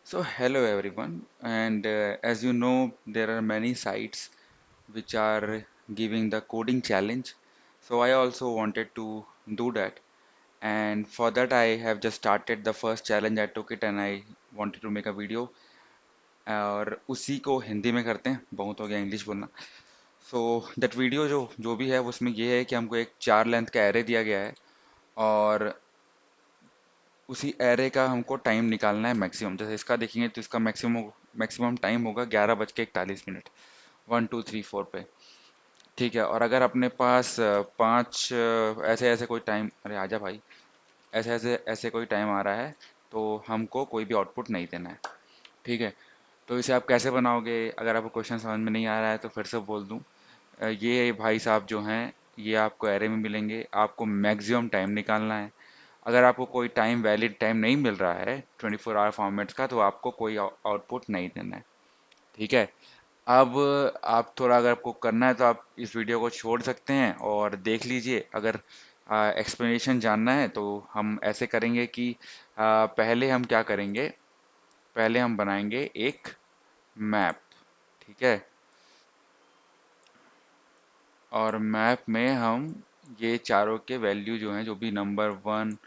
So hello everyone, and as you know, there are many sites which are giving the coding challenge. So I also wanted to do that, and for that I have just started the first challenge. I took it and I wanted to make a video, और उसी को हिंदी में करते हैं, बहुत हो गया English बोलना। सो दैट वीडियो जो जो भी है उसमें ये है कि हमको एक 4 लेंथ का एरे दिया गया है, और उसी एरे का हमको टाइम निकालना है मैक्सिमम। जैसे इसका देखेंगे तो इसका मैक्सिमम मैक्सिमम टाइम होगा 11:41। 1 2 3 4 पे, ठीक है। और अगर अपने पास पाँच ऐसे ऐसे कोई टाइम, अरे आजा भाई, ऐसे ऐसे ऐसे कोई टाइम आ रहा है तो हमको कोई भी आउटपुट नहीं देना है, ठीक है। तो इसे आप कैसे बनाओगे? अगर आपको क्वेश्चन समझ में नहीं आ रहा है तो फिर से बोल दूं। ये भाई साहब जो हैं, ये आपको एरे में मिलेंगे, आपको मैक्सिमम टाइम निकालना है। अगर आपको कोई टाइम, वैलिड टाइम नहीं मिल रहा है 24 आवर फॉर्मेट का, तो आपको कोई आउटपुट नहीं देना है, ठीक है। अब आप थोड़ा, अगर आपको करना है तो आप इस वीडियो को छोड़ सकते हैं और देख लीजिए। अगर एक्सप्लेनेशन जानना है तो हम ऐसे करेंगे कि पहले हम क्या करेंगे, पहले हम बनाएंगे एक मैप, ठीक है। और मैप में हम ये चारों के वैल्यू जो हैं, जो भी नंबर वन,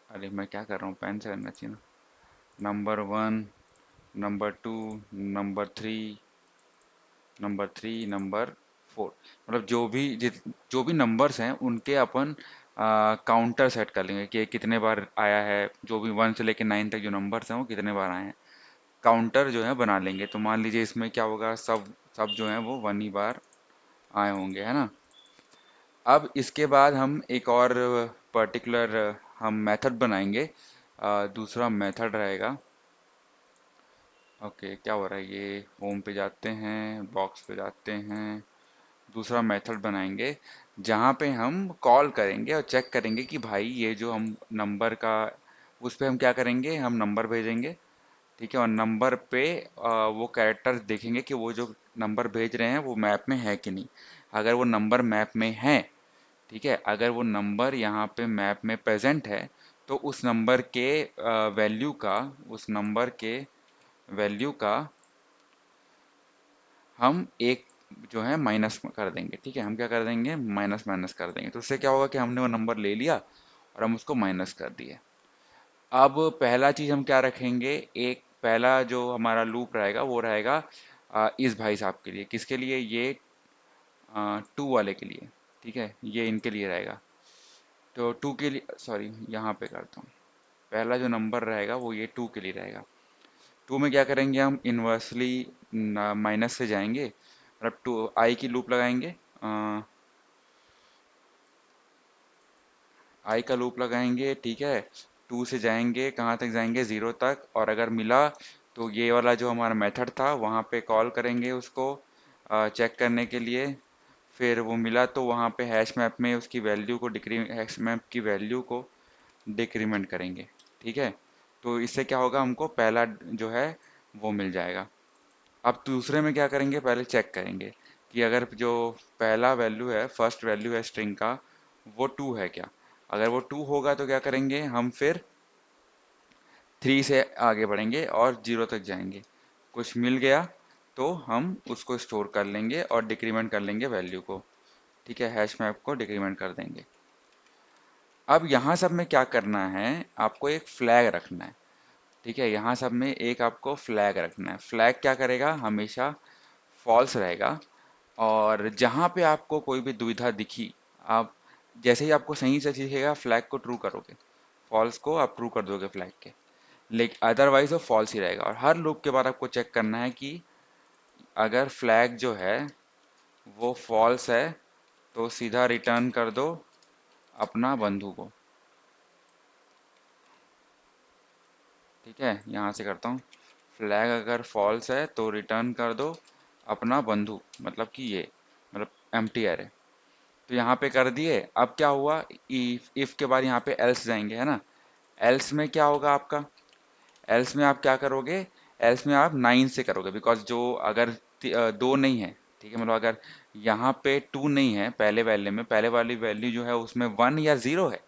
अरे मैं क्या कर रहा हूँ, पेन से करना चाहिए ना। Number one, number 2, number 3, number 3, number 4, मतलब जो भी नंबर्स हैं उनके अपन काउंटर सेट कर लेंगे कि कितने बार आया है। जो भी 1 से लेके 9 तक जो नंबर्स हैं वो कितने बार आए हैं, काउंटर जो है बना लेंगे। तो मान लीजिए इसमें क्या होगा, सब सब जो है वो 1 ही बार आए होंगे, है ना। अब इसके बाद हम एक और पर्टिकुलर हम मेथड बनाएंगे। दूसरा मेथड रहेगा, ओके क्या हो रहा है, ये होम पे जाते हैं, बॉक्स पे जाते हैं। दूसरा मेथड बनाएंगे जहाँ पे हम कॉल करेंगे और चेक करेंगे कि भाई ये जो हम नंबर का, उस पे हम क्या करेंगे, हम नंबर भेजेंगे, ठीक है। और नंबर पे वो कैरेक्टर्स देखेंगे कि वो जो नंबर भेज रहे हैं वो मैप में है कि नहीं। अगर वो नंबर मैप में है, ठीक है, अगर वो नंबर यहाँ पे मैप में प्रेजेंट है, तो उस नंबर के वैल्यू का, उस नंबर के वैल्यू का हम एक जो है माइनस कर देंगे, ठीक है। हम क्या कर देंगे, माइनस माइनस कर देंगे। तो उससे क्या होगा कि हमने वो नंबर ले लिया और हम उसको माइनस कर दिए। अब पहला चीज हम क्या रखेंगे, एक पहला जो हमारा लूप रहेगा वो रहेगा इस भाई साहब के लिए। किसके लिए? ये 2 वाले के लिए, ठीक है, ये इनके लिए रहेगा। तो 2 के लिए, सॉरी यहाँ पे करता हूँ। पहला जो नंबर रहेगा वो ये 2 के लिए रहेगा। 2 में क्या करेंगे, हम इन्वर्सली माइनस से जाएंगे, मतलब 2 आई की लूप लगाएंगे, आई का लूप लगाएंगे, ठीक है। 2 से जाएंगे, कहाँ तक जाएंगे, 0 तक। और अगर मिला तो ये वाला जो हमारा मेथड था वहाँ पे कॉल करेंगे उसको चेक करने के लिए। फिर वो मिला तो वहाँ पे हैश मैप में उसकी वैल्यू को हैश मैप की वैल्यू को डिक्रीमेंट करेंगे, ठीक है। तो इससे क्या होगा, हमको पहला जो है वो मिल जाएगा। अब दूसरे में क्या करेंगे, पहले चेक करेंगे कि अगर जो पहला वैल्यू है, फर्स्ट वैल्यू है स्ट्रिंग का, वो 2 है क्या। अगर वो 2 होगा तो क्या करेंगे, हम फिर 3 से आगे बढ़ेंगे और 0 तक जाएंगे। कुछ मिल गया तो हम उसको स्टोर कर लेंगे और डिक्रीमेंट कर लेंगे वैल्यू को, ठीक है, हैश मैप को डिक्रीमेंट कर देंगे। अब यहाँ सब में क्या करना है, आपको एक फ्लैग रखना है, ठीक है। यहाँ सब में एक आपको फ्लैग रखना है। फ्लैग क्या करेगा, हमेशा फॉल्स रहेगा। और जहाँ पे आपको कोई भी दुविधा दिखी, आप जैसे ही आपको सही से दिखेगा फ्लैग को ट्रू करोगे, फॉल्स को आप ट्रू कर दोगे फ्लैग के। लेकिन अदरवाइज वो फॉल्स ही रहेगा। और हर लूप के बाद आपको चेक करना है कि अगर फ्लैग जो है वो फॉल्स है तो सीधा रिटर्न कर दो अपना बंधु को, ठीक है। यहाँ से करता हूँ, फ्लैग अगर फॉल्स है तो रिटर्न कर दो अपना बंधु, मतलब कि ये, मतलब एम्प्टी एरे। तो यहाँ पे कर दिए। अब क्या हुआ, इफ के बाद यहाँ पे एल्स जाएंगे, है ना। एल्स में क्या होगा आपका, एल्स में आप क्या करोगे, एल्स में आप 9 से करोगे, बिकॉज जो अगर 2 नहीं है, ठीक है, मतलब अगर यहाँ पे 2 नहीं है, पहले वाले में, पहले वाली वैल्यू जो है उसमें 1 या 0 है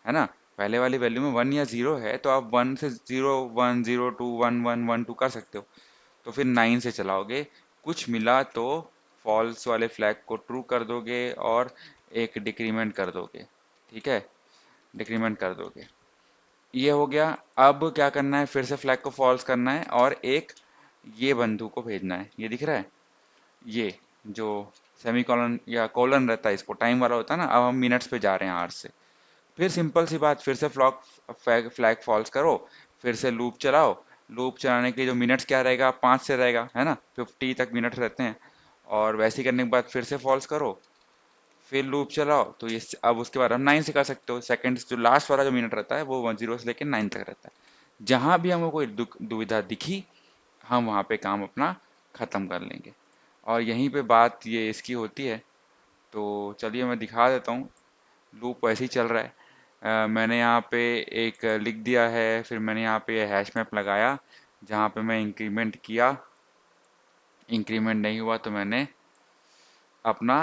ना। पहले वाली वैल्यू में 1 या 0 है तो आप 1 से 0 1 0 2 1 1 1 2 कर सकते हो। तो फिर 9 से चलाओगे, कुछ मिला तो फॉल्स वाले फ्लैग को ट्रू कर दोगे और एक डिक्रीमेंट कर दोगे। ठीक है, डिक्रीमेंट कर दोगे। ये हो गया। अब क्या करना है, फिर से फ्लैग को फॉल्स करना है और एक ये बंदूक को भेजना है। ये दिख रहा है, ये जो सेमी कॉलन या कॉलन रहता है, इसको टाइम वाला होता है ना। अब हम मिनट्स पे जा रहे हैं आवर्स से। फिर सिंपल सी बात, फिर से फ्लैग फॉल्स करो, फिर से लूप चलाओ। लूप चलाने के लिए जो मिनट्स क्या रहेगा, 5 से रहेगा, है ना, 50 तक मिनट रहते हैं। और वैसे ही करने के बाद फिर से फॉल्स करो, फिर लूप चलाओ। तो ये अब उसके बाद हम 9 से कर सकते हो। सेकंड्स जो लास्ट वाला जो मिनट रहता है वो 0 से लेकर 9 तक रहता है। जहां भी हमको कोई दुविधा दिखी, हम वहां पे काम अपना खत्म कर लेंगे। और यहीं पे बात ये इसकी होती है। तो चलिए मैं दिखा देता हूँ। लूप वैसे ही चल रहा है। मैंने यहाँ पे एक लिख दिया है, फिर मैंने यहाँ पे हैश मैप लगाया जहाँ पे मैं इंक्रीमेंट किया। इंक्रीमेंट नहीं हुआ तो मैंने अपना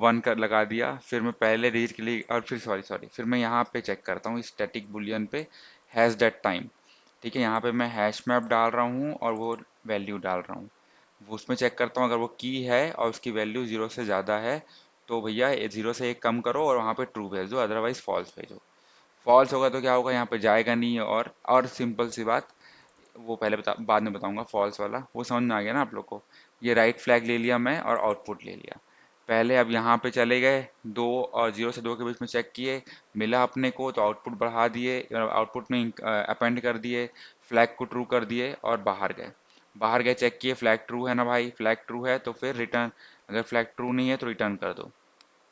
1 कर लगा दिया। फिर मैं पहले रीच के लिए, और फिर सॉरी सॉरी फिर मैं यहाँ पे चेक करता हूँ स्टैटिक बुलियन पे, हैज़ दैट टाइम। ठीक है, यहाँ पे मैं हैश मैप डाल रहा हूँ और वो वैल्यू डाल रहा हूँ। वो उसमें चेक करता हूँ, अगर वो की है और उसकी वैल्यू 0 से ज़्यादा है तो भैया 0 से 1 कम करो और वहाँ पे ट्रू भेज दो, अदरवाइज फॉल्स भेजो। फॉल्स होगा तो क्या होगा, यहाँ पे जाएगा नहीं। और सिंपल सी बात, वो पहले बाद में बताऊंगा। फॉल्स वाला वो समझ में आ गया ना आप लोग को। ये राइट फ्लैग ले लिया मैं और आउटपुट ले लिया। पहले अब यहाँ पे चले गए, 0 और 2 के बीच में चेक किए, मिला अपने को तो आउटपुट बढ़ा दिए, आउटपुट में अपेंड कर दिए, फ्लैग को ट्रू कर दिए और बाहर गए। बाहर गए, चेक किए, फ्लैग ट्रू है ना भाई, फ्लैग ट्रू है तो फिर रिटर्न। अगर फ्लैग ट्रू नहीं है तो रिटर्न कर दो।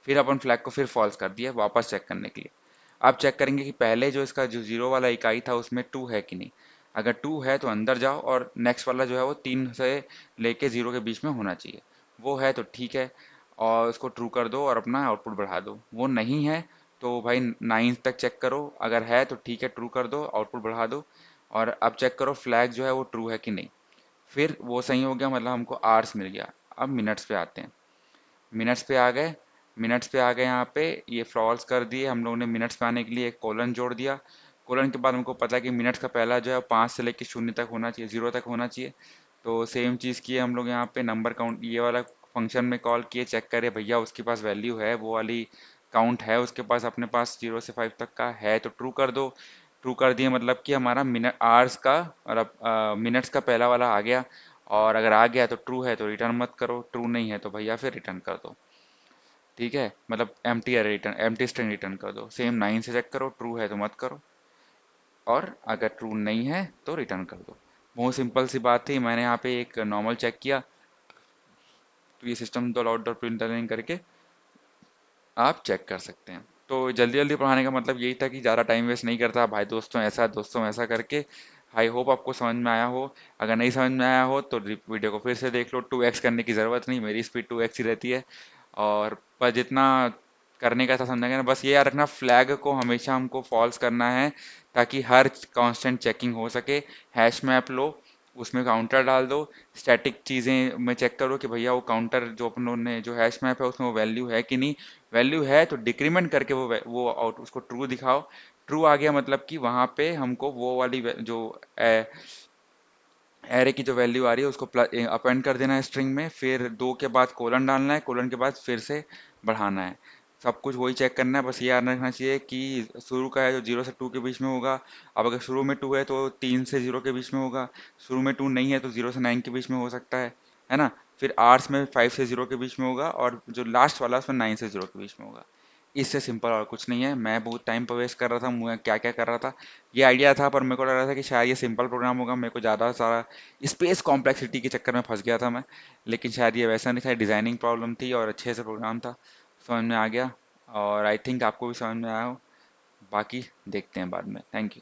फिर अपन फ्लैग को फिर फॉल्स कर दिया वापस चेक करने के लिए। आप चेक करेंगे कि पहले जो इसका जो 0 वाला इकाई था उसमें 2 है कि नहीं। अगर 2 है तो अंदर जाओ और नेक्स्ट वाला जो है वो 3 से लेके 0 के बीच में होना चाहिए। वो है तो ठीक है, और उसको ट्रू कर दो और अपना आउटपुट बढ़ा दो। वो नहीं है तो भाई 9 तक चेक करो, अगर है तो ठीक है, ट्रू कर दो, आउटपुट बढ़ा दो। और अब चेक करो फ्लैग जो है वो ट्रू है कि नहीं। फिर वो सही हो गया, मतलब हमको आवर्स मिल गया। अब मिनट्स पे आते हैं। मिनट्स पे आ गए। मिनट्स पे आ गए, यहाँ पे ये फ्लॉल्स कर दिए हम लोगों ने। मिनट्स पे आने के लिए एक कोलन जोड़ दिया। कोलन के बाद हमको पता है कि मिनट्स का पहला जो है 5 से लेकर 0 तक होना चाहिए, 0 तक होना चाहिए। तो सेम चीज़ की हम लोग यहाँ पे नंबर काउंट ये वाला फंक्शन में कॉल किए, चेक करे भैया उसके पास वैल्यू है, वो वाली काउंट है उसके पास, अपने पास 0 से 5 तक का है तो ट्रू कर दो। ट्रू कर दिए मतलब कि हमारा मिनट आवर्स का, मतलब मिनट्स का पहला वाला आ गया। और अगर आ गया तो ट्रू है तो रिटर्न मत करो, ट्रू नहीं है तो भैया फिर रिटर्न कर दो। ठीक है, मतलब empty array return, empty string return कर दो। सेम 9 से चेक करो, ट्रू है तो मत करो, और अगर ट्रू नहीं है तो रिटर्न कर दो। बहुत सिंपल सी बात थी। मैंने यहाँ पे एक नॉर्मल चेक किया तो ये system dot out dot println करके आप चेक कर सकते हैं। तो जल्दी जल्दी पढ़ाने का मतलब यही था कि ज़्यादा टाइम वेस्ट नहीं करता, भाई दोस्तों ऐसा करके। आई होप आपको समझ में आया हो। अगर नहीं समझ में आया हो तो वीडियो को फिर से देख लो। 2x करने की ज़रूरत नहीं, मेरी स्पीड 2x ही रहती है। और पर जितना करने का था समझेंगे ना, बस ये याद रखना फ्लैग को हमेशा हमको फॉल्स करना है ताकि हर कांस्टेंट चेकिंग हो सके। हैश मैप लो, उसमें काउंटर डाल दो। स्टैटिक चीज़ें में चेक करो कि भैया वो काउंटर जो अपनों ने जो हैश मैप है उसमें वो वैल्यू है कि नहीं। वैल्यू है तो डिक्रीमेंट करके वो आउट उसको ट्रू दिखाओ। ट्रू आ गया मतलब कि वहाँ पे हमको वो वाली जो एरे की जो वैल्यू आ रही है उसको अपेंड कर देना है स्ट्रिंग में। फिर 2 के बाद कोलन डालना है, कोलन के बाद फिर से बढ़ाना है। सब कुछ वही चेक करना है। बस ये याद रखना चाहिए कि शुरू का है जो 0 से 2 के बीच में होगा। अब अगर शुरू में 2 है तो 3 से 0 के बीच में होगा। शुरू में 2 नहीं है तो 0 से 9 के बीच में हो सकता है ना। फिर आर्ट्स में 5 से 0 के बीच में होगा, और जो लास्ट वाला उसमें 9 से 0 के बीच में होगा। इससे सिंपल और कुछ नहीं है। मैं बहुत टाइम पर वेस्ट कर रहा था, मैं क्या क्या कर रहा था। ये आइडिया था पर मेरे को लग रहा था कि शायद ये सिंपल प्रोग्राम होगा, मेरे को ज़्यादा सारा स्पेस कॉम्प्लेक्सिटी के चक्कर में फंस गया था मैं। लेकिन शायद ये वैसा नहीं था, डिज़ाइनिंग प्रॉब्लम थी और अच्छे से प्रोग्राम था, समझ में आ गया। और आई थिंक आपको भी समझ में आया हो। बाकी देखते हैं बाद में। Thank you.